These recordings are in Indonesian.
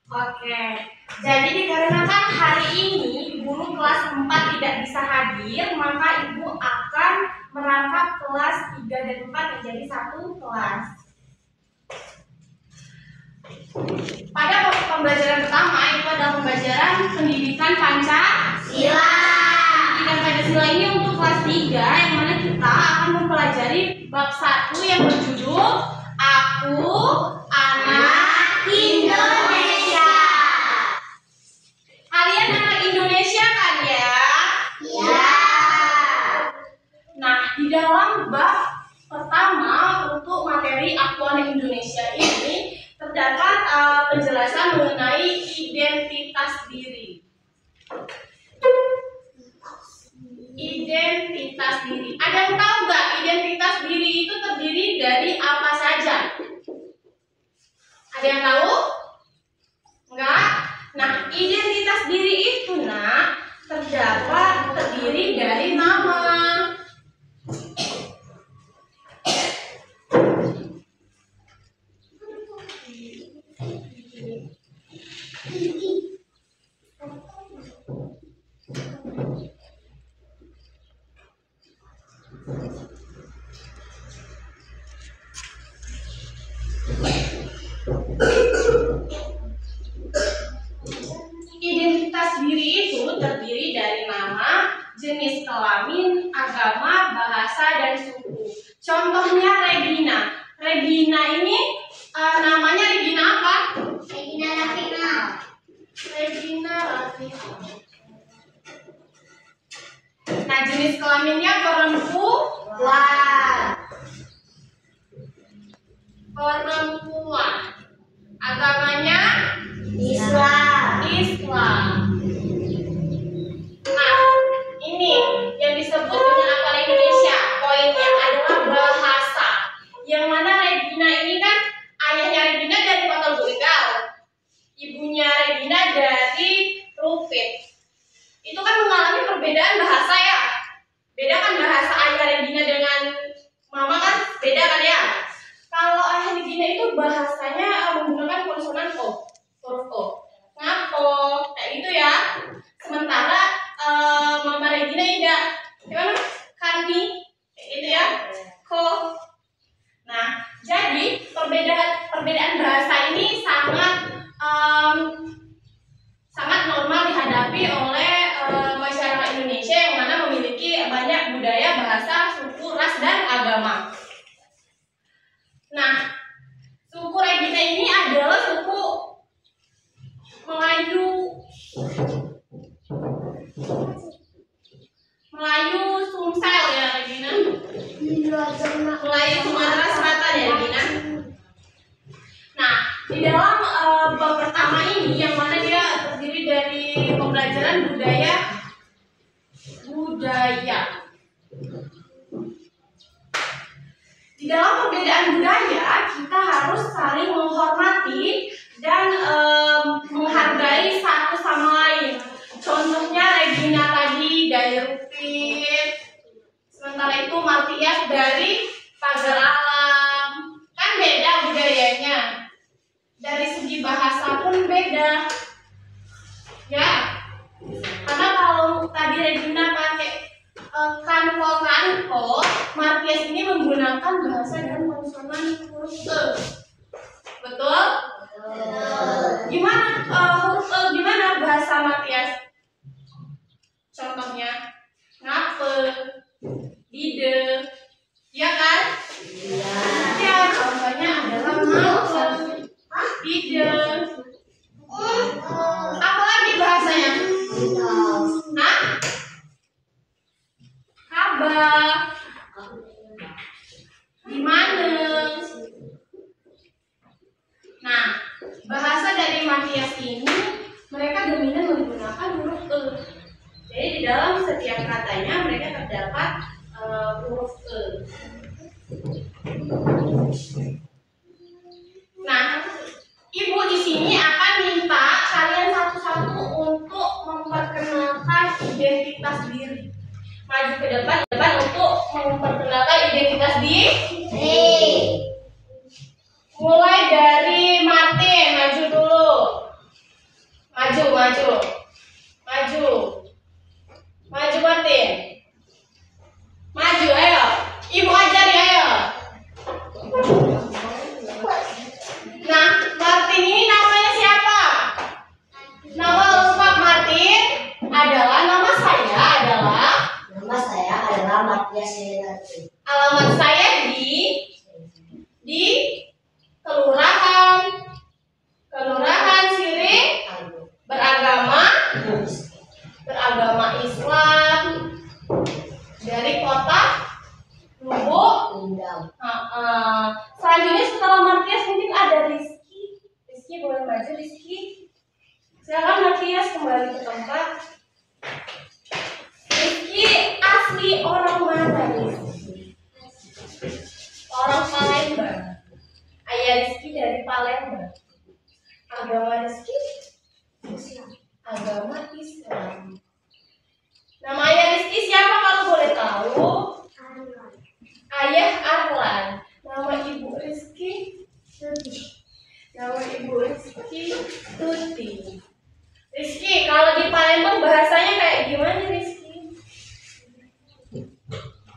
Oke, jadi dikarenakan hari ini guru kelas 4 tidak bisa hadir, maka Ibu akan merangkap kelas 3 dan 4 menjadi satu kelas. Pada pembelajaran pertama itu adalah pembelajaran pendidikan Pancasila. Pendidikan Pancasila ini untuk kelas 3 yang mana kita akan mempelajari bab 1 yang berjudul Aku Anak Indonesia. Kalian anak Indonesia kan ya? Iya. Nah, di dalam bab pertama untuk materi Aku Anak Indonesia ini terdapat penjelasan mengenai identitas diri. Identitas diri. Ada yang tahu nggak identitas diri itu terdiri dari apa saja? Ada yang tahu? Enggak? Nah, identitas diri itu terdiri dari nama. Identitas diri itu terdiri dari nama, jenis kelamin, agama, bahasa, dan suku. Contohnya Regina. Regina ini namanya Regina apa? Regina Rafina. Regina Rafina. Nah, jenis kelaminnya perempuan. Perempuan. Agamanya Islam. Nah, ini yang disebut dengan Aku Anak Indonesia. Poinnya adalah bahasa. Yang mana Regina ini kan ayahnya Regina dari Kota Lubulingga, ibunya Regina dari Rupit. Itu kan mengalami perbedaan bahasa ya. Beda kan bahasa ayah Regina dengan mama kan beda kan ya. Kalau ayah Regina itu bahasanya menggunakan konsonan O, huruf O. Ngapo, kayak gitu ya. Sementara mama Regina tidak, gimana? Kami, kayak gitu ya. Ko. Nah, jadi perbedaan bahasa ini sangat normal dihadapi oleh masyarakat Indonesia yang mana memiliki banyak budaya, bahasa, suku, ras, dan agama. Nah, suku Regina ini adalah suku Melayu Sumsel ya Regina. Melayu Sumatera Selatan ya Regina. Nah, di dalam bab pertama ini yang mana dia terdiri dari pembelajaran budaya. Di dalam perbedaan budaya kita harus saling menghormati dan menghargai satu sama lain. Contohnya Regina tadi dari Rupit, sementara itu Matias dari Pagar Alam. Kan beda budayanya. Dari segi bahasa pun beda. Ya. Karena kalau tadi Regina pakai kanko, Matias ini menggunakan bahasa dan konsonan huruf E. Betul? Gimana huruf E gimana bahasa Matias? Contohnya ngape, ide, ya kan? Iya. Ya, contohnya adalah ngape, ide. Apa lagi bahasanya? Hah? Kabar. Gimana? Nah, bahasa dari Matias ini mereka dominan menggunakan huruf E. Jadi di dalam setiap katanya mereka terdapat huruf E. Nah, Ibu di sini akan minta kalian satu-satu untuk memperkenalkan identitas diri. Maju ke depan untuk memperkenalkan identitas diri. Mulai dari Martin, maju dulu. Maju Martin. Maju, ayo. Ibu ajari, ayo. Nah, Martin ini namanya siapa? Nama lengkap Martin adalah Nama saya adalah Matias Siliwangi. Alamat saya di Kelurahan Siring, beragama Islam, dari kota Lubuk Linggau. Selanjutnya setelah Matias mungkin ada Rizky. Rizky boleh maju, Rizky. Silakan Matias kembali ke tempat. Rizky asli orang mana, Rizky? Orang Palembang. Ayah Rizky dari Palembang. Agama Rizky agama Islam. Nama ayah Rizky siapa kalau boleh tahu? Ayah Arlan. Nama ibu Rizky Tuti. Rizky, kalau di Palembang bahasanya kayak gimana, Rizky?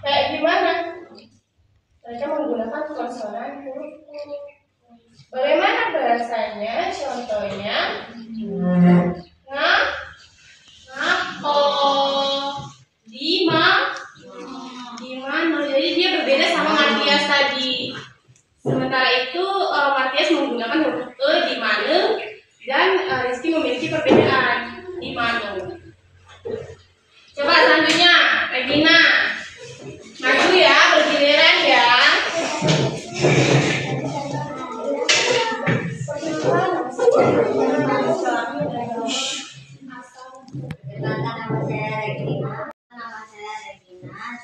Kayak gimana? Mereka menggunakan konsonan huruf U. Bagaimana bahasanya? Contohnya di mana? Jadi dia berbeda sama Matias tadi. Sementara itu Matias menggunakan huruf E di mana, dan Rizky memiliki perbedaan di mana. Coba selanjutnya Regina. Maju ya, bergiliran ya. Nama saya Regina.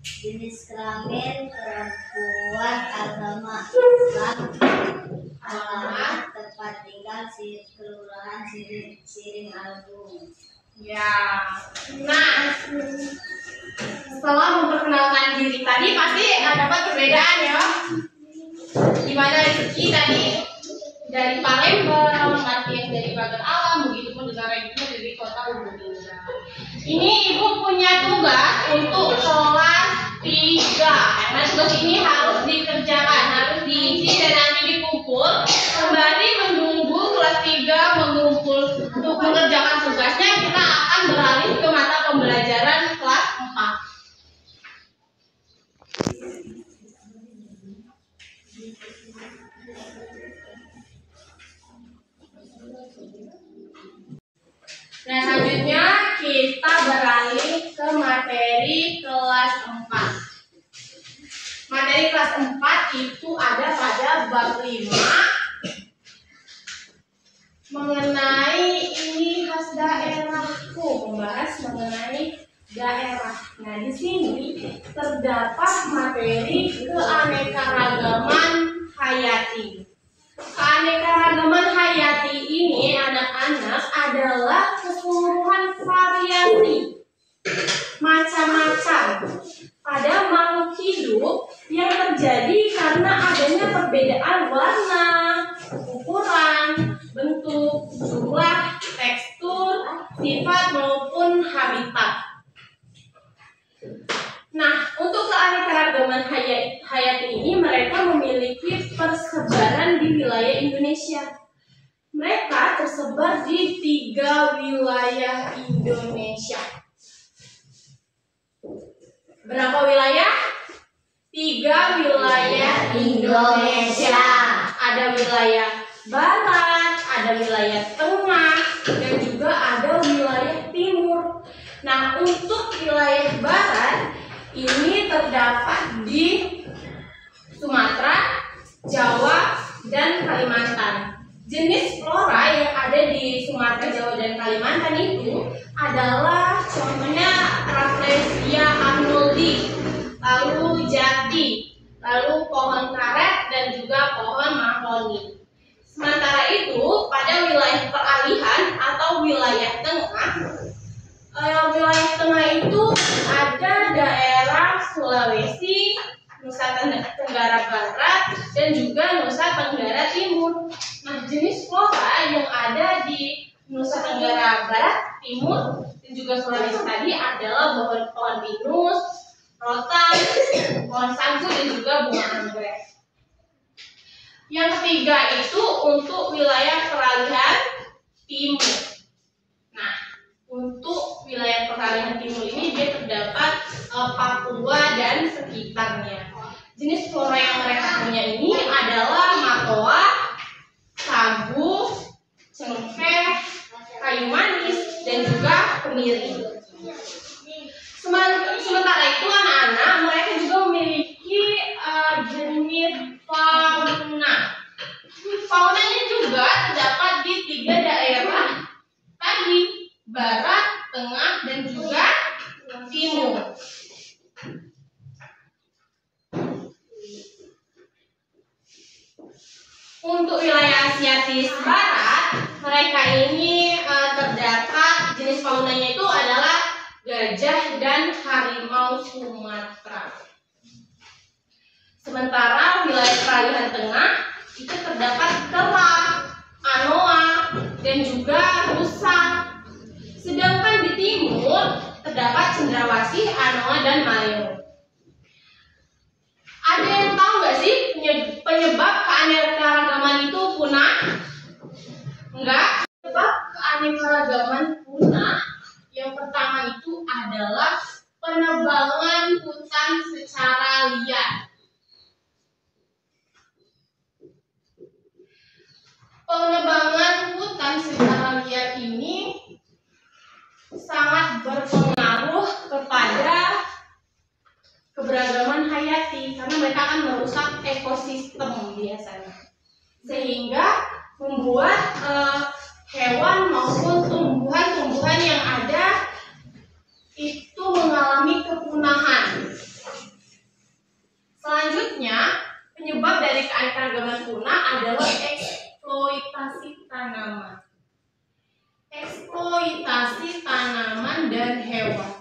Jenis kelamin perempuan, agama Islam, alamat tempat tinggal Kelurahan Siring Agung. Ya. Nah, setelah memperkenalkan diri tadi pasti dapat perbedaan ya. Dimana Rizky tadi dari Palembang, Matias dari Pagar Alam, begitupun dengan Regina dari kota Lubuk Linggau. Ini ibu punya tugas untuk kelas 3. Nah, tugas ini harus dikerjakan, harus diisi dan nanti dikumpul. Kembali menunggu kelas 3 mengumpul untuk mengerjakan tugasnya. Kita akan beralih ke mata pembelajaran kelas 4. Nah, selanjutnya kita beralih ke materi kelas 4. Materi kelas 4 itu ada pada bab 5 mengenai ini khas daerahku, membahas mengenai daerah. Nah, di sini terdapat materi keanekaragaman hayati. Keanekaragaman hayati ini anak-anak adalah keseluruhan variasi macam-macam pada makhluk hidup yang terjadi karena adanya perbedaan warna, ukuran, bentuk, jumlah, tekstur, sifat maupun habitat. Nah, untuk keanekaragaman hayati ini mereka memiliki persebaran di wilayah Indonesia. Mereka tersebar di 3 wilayah Indonesia. Berapa wilayah? 3 wilayah Indonesia. Ada wilayah barat, ada wilayah tengah, dan juga ada wilayah timur. Nah, untuk wilayah barat ini terdapat di Sumatera, Jawa, dan Kalimantan. Jenis flora yang ada di Sumatera, Jawa, dan Kalimantan itu adalah contohnya Rafflesia arnoldii, lalu jati, lalu pohon karet, dan juga pohon mahoni. Sementara itu pada wilayah peralihan atau wilayah tengah itu ada daerah Sulawesi, Nusa Tenggara Barat, dan juga Nusa Tenggara Timur. Nah, jenis flora yang ada di Nusa Tenggara Barat, Timur, dan juga Sulawesi tadi adalah pohon pinus, rotan, pohon sagu, dan juga bunga anggrek. Yang ketiga itu untuk wilayah peralihan timur. Nah, untuk wilayah peralihan timur ini dia terdapat Papua dan sekitarnya. Jenis flora yang mereka punya ini adalah matoa, sagu, cengkeh, kayu manis, dan juga kemiri. Sementara itu anak-anak mereka juga memiliki jenis fauna. Faunanya juga terdapat di 3 daerah tadi, barat, tengah, dan juga timur. Untuk wilayah Asiatis Barat, mereka ini terdapat jenis faunanya itu adalah gajah dan harimau Sumatera. Sementara wilayah peralihan tengah itu terdapat kera, anoa, dan juga rusa. Sedangkan di timur terdapat cendrawasih, anoa, dan maleo. Ada yang tahu nggak sih penyebab keanekaragaman itu punah? Enggak. Penyebab keanekaragaman punah yang pertama itu adalah penebangan hutan secara liar. Penebangan hutan secara liar ini sangat berpengaruh kepada keberagaman hayati karena mereka akan merusak ekosistem biasanya, sehingga membuat hewan maupun tumbuhan-tumbuhan yang ada itu mengalami kepunahan. Selanjutnya, penyebab dari keanekaragaman punah adalah eksploitasi tanaman. Eksploitasi tanaman dan hewan.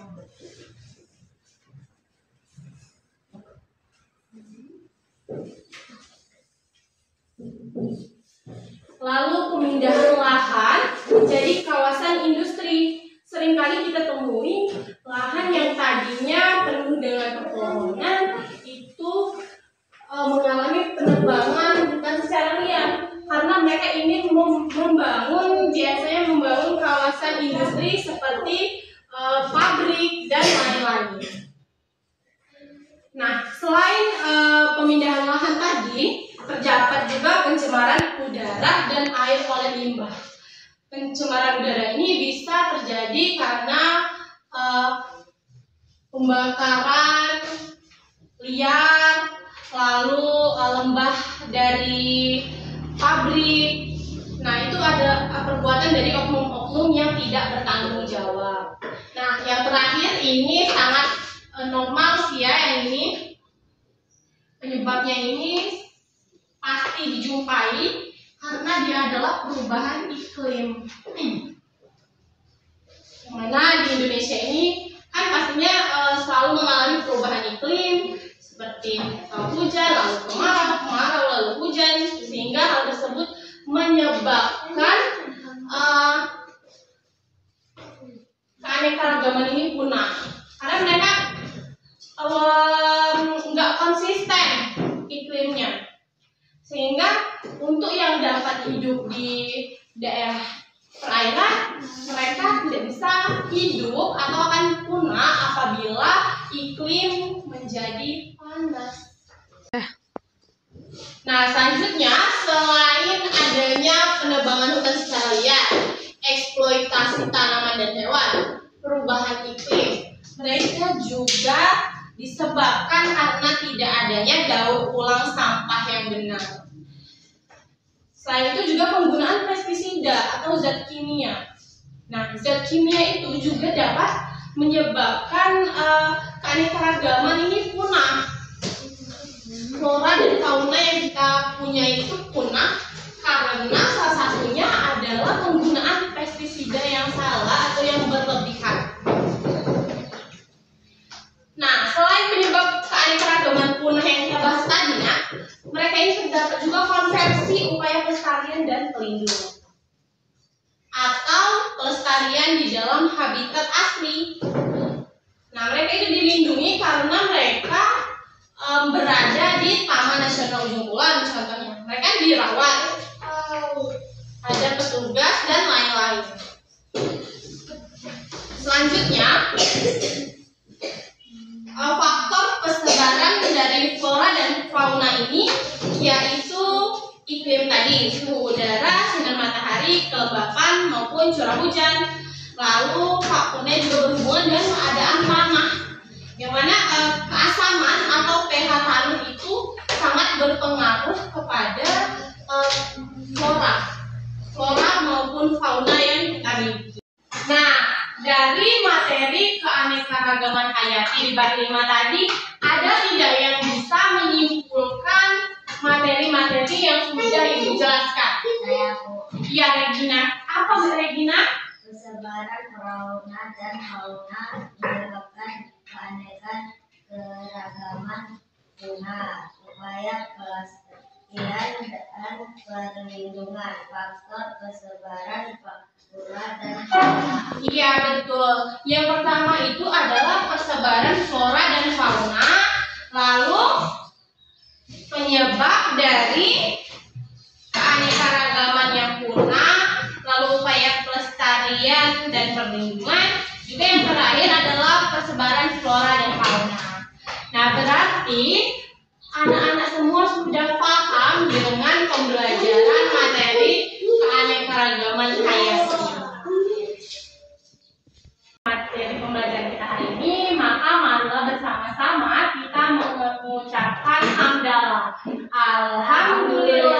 Lalu pemindahan lahan menjadi kawasan industri. Seringkali kita temui lahan yang tadinya penuh dengan pepohonan itu mengalami penebangan bukan secara liar karena mereka ingin biasanya membangun kawasan industri seperti pabrik dan lain-lain. Nah, selain pemindahan lahan tadi, terdapat juga pencemaran udara dan air oleh limbah. Pencemaran udara ini bisa terjadi karena pembakaran liar, lalu limbah dari pabrik. Nah, itu ada perbuatan dari oknum-oknum yang tidak bertanggung jawab. Nah, yang terakhir ini sangat normal sih ya, yang ini penyebabnya ini pasti dijumpai karena dia adalah perubahan iklim. Yang mana di Indonesia ini kan pastinya selalu mengalami perubahan iklim seperti hujan, lalu kemarau, lalu hujan, sehingga hal tersebut menyebabkan keanekaragaman ini punah karena mereka nggak konsisten iklimnya, sehingga untuk yang dapat hidup di daerah perairan mereka tidak bisa hidup atau akan punah apabila iklim menjadi panas. Nah, selanjutnya selain adanya penebangan hutan secara liar, eksploitasi tanaman dan hewan, perubahan iklim, mereka juga disebabkan karena tidak adanya daur ulang sampah yang benar. Selain itu juga penggunaan pestisida atau zat kimia. Nah, zat kimia itu juga dapat menyebabkan keanekaragaman ini punah. Flora dan fauna yang kita punya itu punah karena salah satunya adalah penggunaan pestisida yang salah atau yang berlebihan. Nah, selain penyebab keanekaragaman punah yang kita bahas tadi, mereka ini terdapat juga konversi upaya pelestarian dan pelindungan atau pelestarian di dalam habitat asli. Nah, mereka itu dilindungi karena mereka berada di Taman Nasional Ujung Kulon contohnya. Mereka dirawat, ada petugas dan lain-lain. Selanjutnya, faktor persebaran dari flora dan fauna ini yaitu iklim tadi, suhu udara, sinar matahari, kelembapan maupun curah hujan. Lalu faktornya juga berhubungan dengan keadaan tanah, yang mana keasaman atau pH tanah itu sangat berpengaruh kepada flora maupun fauna yang kita miliki. Nah, dari materi keanekaragaman hayati di bab 5 tadi, ada tidak yang bisa menyimpulkan materi-materi yang sudah Ibu jelaskan? Saya Bu. Iya, Regina. Apa Bu Regina? Persebaran fauna dan fauna menyebabkan keanekan keragaman guna upaya pelestarian dan perlindungan faktor persebaran flora dan fauna. Iya, betul. Yang pertama itu adalah persebaran flora dan fauna, lalu penyebab dari keanekaragaman yang punah, lalu upaya pelestarian dan perlindungan, juga yang terakhir adalah persebaran flora dan fauna. Nah, berarti anak-anak semua sudah paham dengan pembelajaran materi keanekaragaman hayati. Materi pembelajaran kita hari ini, maka marilah bersama-sama kita mengucapkan hamdalah. Alhamdulillah.